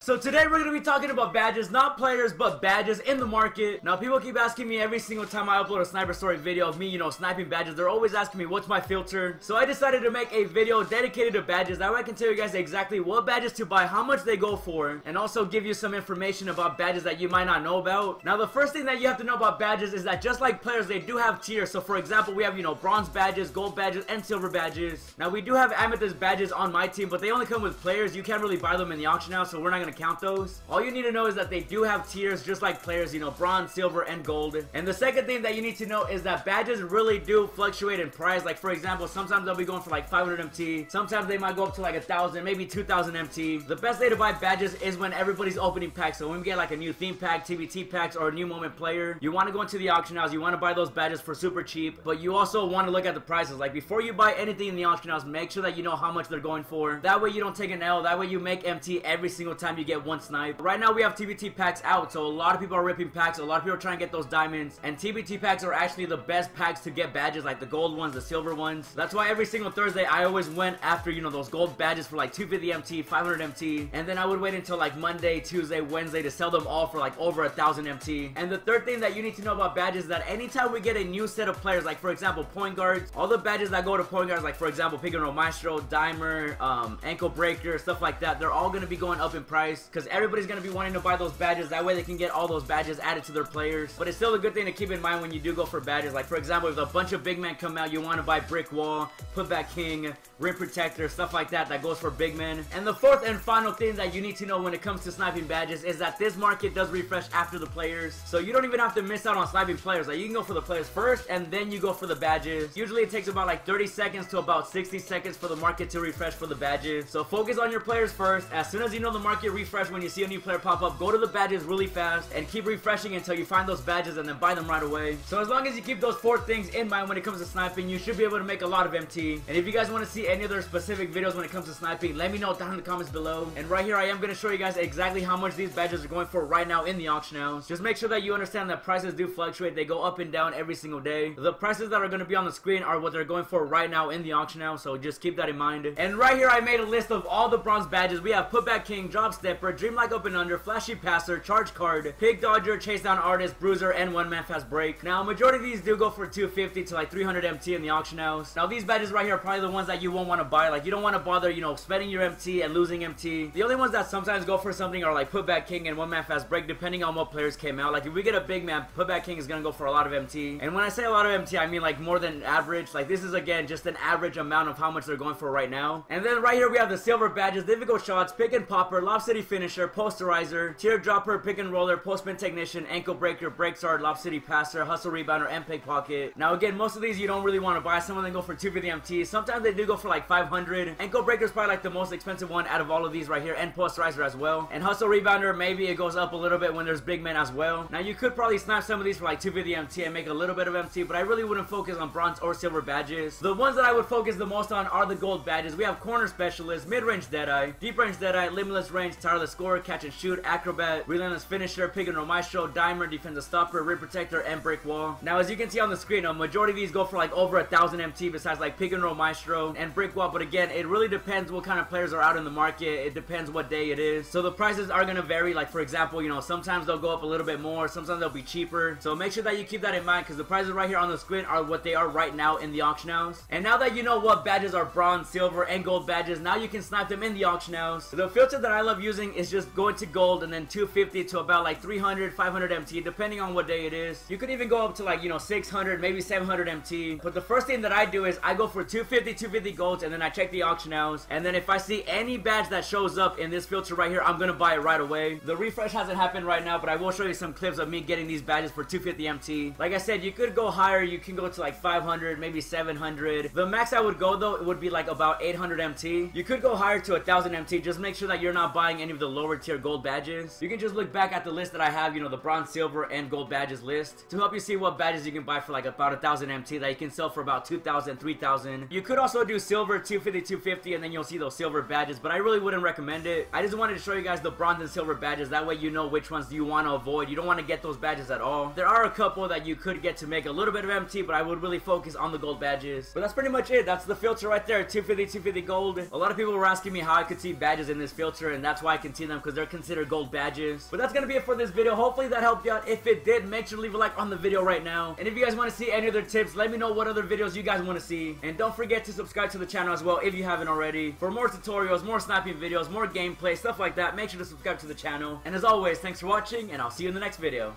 So today we're going to be talking about badges, not players, but badges in the market. Now people keep asking me every single time I upload a sniper story video of me, sniping badges. They're always asking me what's my filter. So I decided to make a video dedicated to badges. That way I can tell you guys exactly what badges to buy, how much they go for, and also give you some information about badges that you might not know about. Now the first thing that you have to know about badges is that just like players, they do have tiers. So for example, we have, bronze badges, gold badges, and silver badges. Now we do have amethyst badges on my team, but they only come with players. You can't really buy them in the auction house, so we're not going to count those. All you need to know is that they do have tiers just like players, bronze, silver, and gold. And the second thing that you need to know is that badges really do fluctuate in price. Like for example, sometimes they'll be going for like 500 MT, sometimes they might go up to like 1,000, maybe 2,000 MT. The best day to buy badges is when everybody's opening packs. So when we get like a new theme pack, TBT packs, or a new moment player, you want to go into the auction house, you want to buy those badges for super cheap, but you also want to look at the prices. Like before you buy anything in the auction house, make sure that you know how much they're going for. That way you don't take an L, that way you make MT every single time you get one snipe. Right now we have TBT packs out, so a lot of people are ripping packs, a lot of people are trying to get those diamonds, and TBT packs are actually the best packs to get badges, like the gold ones, the silver ones. That's why every single Thursday I always went after, those gold badges for like 250 MT, 500 MT, and then I would wait until like Monday, Tuesday, Wednesday to sell them all for like over 1,000 MT. And the third thing that you need to know about badges is that anytime we get a new set of players, like for example point guards, all the badges that go to point guards, like for example pick and roll maestro, dimer, ankle breaker, stuff like that, they're all going to be going up in price because everybody's going to be wanting to buy those badges. That way they can get all those badges added to their players. But it's still a good thing to keep in mind when you do go for badges. Like for example, if a bunch of big men come out, you want to buy brick wall, putback king, rim protector, stuff like that, that goes for big men. And the fourth and final thing that you need to know when it comes to sniping badges is that this market does refresh after the players, so you don't even have to miss out on sniping players. Like you can go for the players first and then you go for the badges. Usually it takes about like 30 seconds to about 60 seconds for the market to refresh for the badges, so focus on your players first. As soon as you know the market refresh, when you see a new player pop up, go to the badges really fast and keep refreshing until you find those badges and then buy them right away. So as long as you keep those four things in mind when it comes to sniping, you should be able to make a lot of MT. And if you guys want to see any other specific videos when it comes to sniping, let me know down in the comments below. And right here I am going to show you guys exactly how much these badges are going for right now in the auction house. Just make sure that you understand that prices do fluctuate. They go up and down every single day. The prices that are going to be on the screen are what they're going for right now in the auction house, so just keep that in mind. And right here I made a list of all the bronze badges. We have putback king, drop stepper, dreamlike up and under, flashy passer, charge card, pig dodger, chase down artist, bruiser, and one man fast break. Now majority of these do go for 250 to like 300 MT in the auction house. Now these badges right here are probably the ones that you won't want to buy. Like you don't want to bother, spending your MT and losing MT. The only ones that sometimes go for something are like putback king and one man fast break, depending on what players came out. Like if we get a big man, putback king is gonna go for a lot of MT. And when I say a lot of MT, I mean like more than average. Like this is again just an average amount of how much they're going for right now. And then right here we have the silver badges: difficult shots, pick and popper, lob city finisher, posterizer, teardropper, pick and roller, postman technician, ankle breaker, break start, lob city passer, hustle rebounder, and pickpocket. Now again, most of these you don't really want to buy. Some of them go for 250 MT. Sometimes they do go for like 500. Ankle breaker is probably like the most expensive one out of all of these right here, and posterizer as well. And hustle rebounder, maybe it goes up a little bit when there's big men as well. Now you could probably snipe some of these for like 250 MT and make a little bit of MT, but I really wouldn't focus on bronze or silver badges. The ones that I would focus the most on are the gold badges. We have corner specialist, mid-range deadeye, deep range deadeye, limitless range, tireless scorer, catch and shoot, acrobat, relentless finisher, pick and roll maestro, dimer, defensive stopper, rim protector, and brick wall. Now as you can see on the screen, a majority of these go for like over 1,000 MT besides like pick and roll maestro and brick wall. But again, it really depends what kind of players are out in the market. It depends what day it is, so the prices are going to vary. Like for example, sometimes they'll go up a little bit more, sometimes they'll be cheaper, so make sure that you keep that in mind because the prices right here on the screen are what they are right now in the auction house. And now that you know what badges are bronze, silver, and gold badges, now you can snipe them in the auction house. The filter that I love using is just going to gold and then 250 to about like 300, 500 MT depending on what day it is. You could even go up to like 600, maybe 700 MT, but the first thing that I do is I go for 250 golds, and then I check the auction house, and then if I see any badge that shows up in this filter right here, I'm gonna buy it right away. The refresh hasn't happened right now, but I will show you some clips of me getting these badges for 250 MT. Like I said, you could go higher. You can go to like 500, maybe 700. The max I would go though, it would be like about 800 MT. You could go higher to 1,000 MT. Just make sure that you're not buying any of the lower tier gold badges. You can just look back at the list that I have, the bronze, silver, and gold badges list to help you see what badges you can buy for like about 1,000 MT that you can sell for about 2,000, 3,000. You could also do silver, 250, 250, and then you'll see those silver badges, but I really wouldn't recommend it. I just wanted to show you guys the bronze and silver badges. That way you know which ones you want to avoid. You don't want to get those badges at all. There are a couple that you could get to make a little bit of MT, but I would really focus on the gold badges. But that's pretty much it. That's the filter right there, 250, 250 gold. A lot of people were asking me how I could see badges in this filter, and that's why I can see them because they're considered gold badges. But that's gonna be it for this video. Hopefully that helped you out. If it did, make sure to leave a like on the video right now. And if you guys want to see any other tips, let me know what other videos you guys want to see. And don't forget to subscribe to the channel as well if you haven't already. For more tutorials, more sniping videos, more gameplay, stuff like that, make sure to subscribe to the channel. And as always, thanks for watching, and I'll see you in the next video.